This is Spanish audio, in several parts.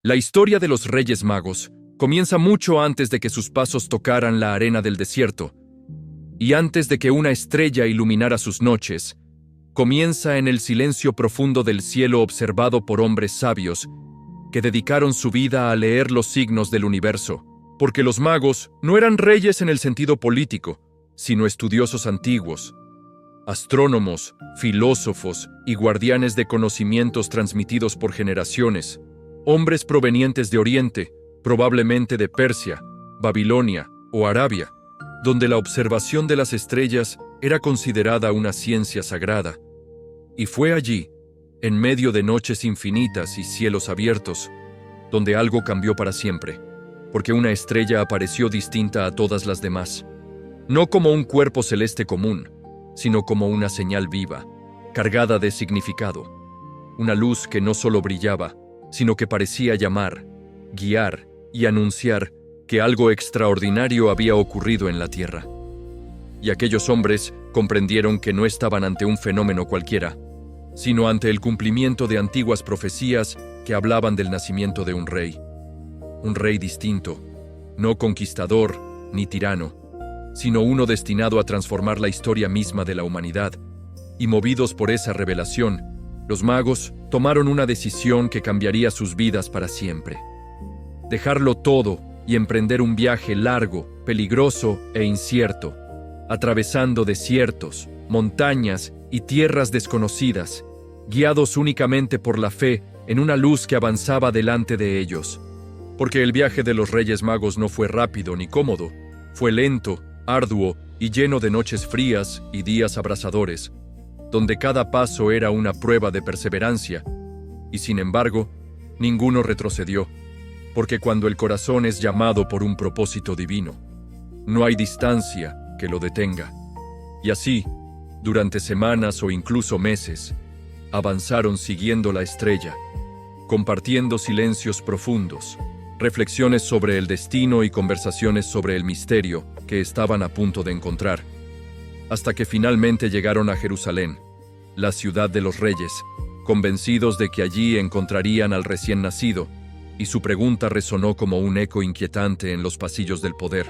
La historia de los Reyes Magos comienza mucho antes de que sus pasos tocaran la arena del desierto, y antes de que una estrella iluminara sus noches. Comienza en el silencio profundo del cielo observado por hombres sabios que dedicaron su vida a leer los signos del universo, porque los magos no eran reyes en el sentido político, sino estudiosos antiguos, astrónomos, filósofos y guardianes de conocimientos transmitidos por generaciones, hombres provenientes de Oriente, probablemente de Persia, Babilonia o Arabia, donde la observación de las estrellas era considerada una ciencia sagrada. Y fue allí, en medio de noches infinitas y cielos abiertos, donde algo cambió para siempre, porque una estrella apareció distinta a todas las demás, no como un cuerpo celeste común, sino como una señal viva, cargada de significado, una luz que no solo brillaba, sino que parecía llamar, guiar y anunciar que algo extraordinario había ocurrido en la tierra. Y aquellos hombres comprendieron que no estaban ante un fenómeno cualquiera, sino ante el cumplimiento de antiguas profecías que hablaban del nacimiento de un rey distinto, no conquistador ni tirano, sino uno destinado a transformar la historia misma de la humanidad. Y movidos por esa revelación, los magos tomaron una decisión que cambiaría sus vidas para siempre. Dejarlo todo y emprender un viaje largo, peligroso e incierto, atravesando desiertos, montañas y tierras desconocidas, guiados únicamente por la fe en una luz que avanzaba delante de ellos. Porque el viaje de los Reyes Magos no fue rápido ni cómodo, fue lento, arduo y lleno de noches frías y días abrasadores, donde cada paso era una prueba de perseverancia, y sin embargo, ninguno retrocedió, porque cuando el corazón es llamado por un propósito divino, no hay distancia que lo detenga. Y así, durante semanas o incluso meses, avanzaron siguiendo la estrella, compartiendo silencios profundos, reflexiones sobre el destino y conversaciones sobre el misterio que estaban a punto de encontrar, hasta que finalmente llegaron a Jerusalén, la ciudad de los reyes, convencidos de que allí encontrarían al recién nacido, y su pregunta resonó como un eco inquietante en los pasillos del poder.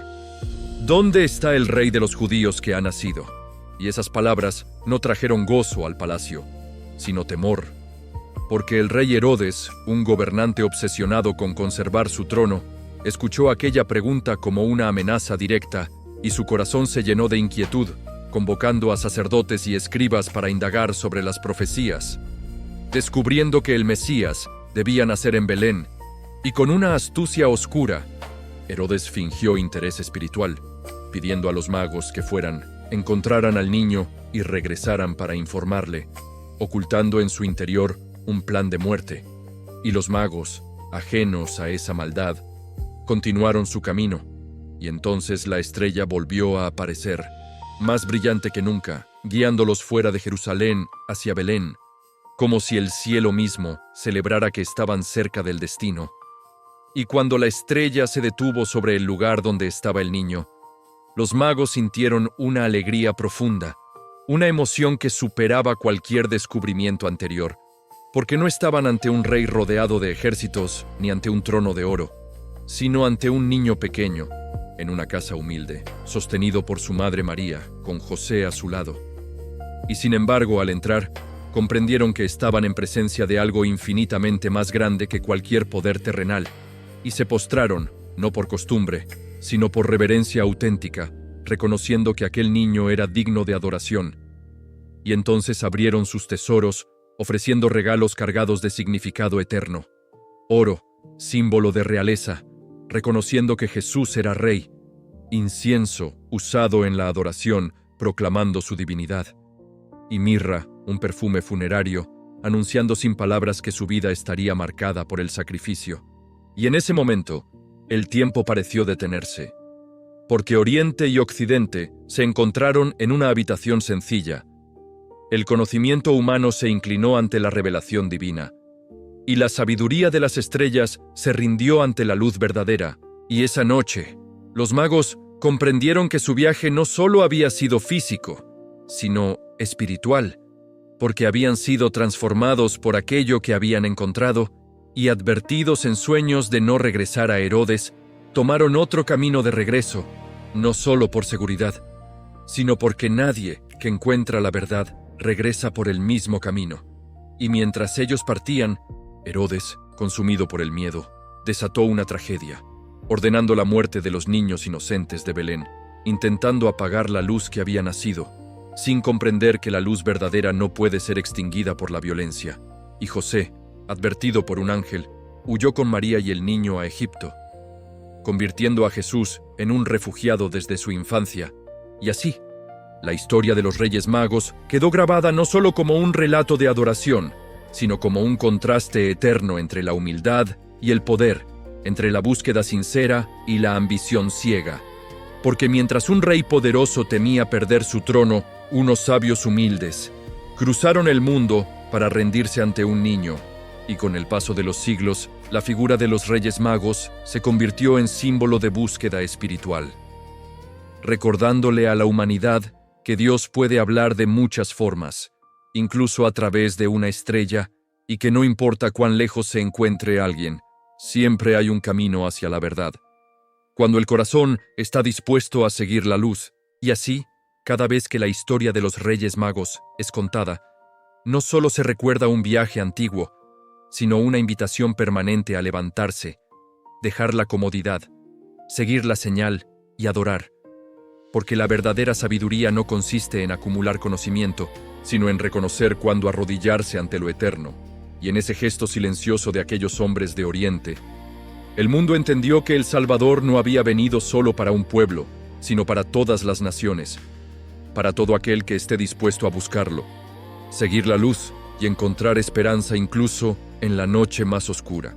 ¿Dónde está el rey de los judíos que ha nacido? Y esas palabras no trajeron gozo al palacio, sino temor, porque el rey Herodes, un gobernante obsesionado con conservar su trono, escuchó aquella pregunta como una amenaza directa y su corazón se llenó de inquietud, convocando a sacerdotes y escribas para indagar sobre las profecías, descubriendo que el Mesías debía nacer en Belén, y con una astucia oscura, Herodes fingió interés espiritual, pidiendo a los magos que fueran, encontraran al niño y regresaran para informarle, ocultando en su interior un plan de muerte. Y los magos, ajenos a esa maldad, continuaron su camino, y entonces la estrella volvió a aparecer, más brillante que nunca, guiándolos fuera de Jerusalén hacia Belén, como si el cielo mismo celebrara que estaban cerca del destino. Y cuando la estrella se detuvo sobre el lugar donde estaba el niño, los magos sintieron una alegría profunda, una emoción que superaba cualquier descubrimiento anterior, porque no estaban ante un rey rodeado de ejércitos ni ante un trono de oro, sino ante un niño pequeño, en una casa humilde, sostenido por su madre María, con José a su lado. Y sin embargo, al entrar, comprendieron que estaban en presencia de algo infinitamente más grande que cualquier poder terrenal, y se postraron, no por costumbre, sino por reverencia auténtica, reconociendo que aquel niño era digno de adoración. Y entonces abrieron sus tesoros, ofreciendo regalos cargados de significado eterno. Oro, símbolo de realeza, reconociendo que Jesús era rey. Incienso, usado en la adoración, proclamando su divinidad. Y mirra, un perfume funerario, anunciando sin palabras que su vida estaría marcada por el sacrificio. Y en ese momento, el tiempo pareció detenerse, porque Oriente y Occidente se encontraron en una habitación sencilla. El conocimiento humano se inclinó ante la revelación divina, y la sabiduría de las estrellas se rindió ante la luz verdadera. Y esa noche, los magos comprendieron que su viaje no solo había sido físico, sino espiritual, porque habían sido transformados por aquello que habían encontrado, y advertidos en sueños de no regresar a Herodes, tomaron otro camino de regreso, no solo por seguridad, sino porque nadie que encuentra la verdad regresa por el mismo camino. Y mientras ellos partían, Herodes, consumido por el miedo, desató una tragedia, ordenando la muerte de los niños inocentes de Belén, intentando apagar la luz que había nacido, sin comprender que la luz verdadera no puede ser extinguida por la violencia. Y José, advertido por un ángel, huyó con María y el niño a Egipto, convirtiendo a Jesús en un refugiado desde su infancia. Y así, la historia de los Reyes Magos quedó grabada no solo como un relato de adoración, sino como un contraste eterno entre la humildad y el poder, entre la búsqueda sincera y la ambición ciega. Porque mientras un rey poderoso temía perder su trono, unos sabios humildes cruzaron el mundo para rendirse ante un niño, y con el paso de los siglos, la figura de los Reyes Magos se convirtió en símbolo de búsqueda espiritual, recordándole a la humanidad que Dios puede hablar de muchas formas, incluso a través de una estrella, y que no importa cuán lejos se encuentre alguien, siempre hay un camino hacia la verdad. Cuando el corazón está dispuesto a seguir la luz, y así, cada vez que la historia de los Reyes Magos es contada, no solo se recuerda un viaje antiguo, sino una invitación permanente a levantarse, dejar la comodidad, seguir la señal y adorar. Porque la verdadera sabiduría no consiste en acumular conocimiento, sino en reconocer cuándo arrodillarse ante lo eterno. Y en ese gesto silencioso de aquellos hombres de Oriente, el mundo entendió que el Salvador no había venido solo para un pueblo, sino para todas las naciones, para todo aquel que esté dispuesto a buscarlo, seguir la luz y encontrar esperanza incluso en la noche más oscura.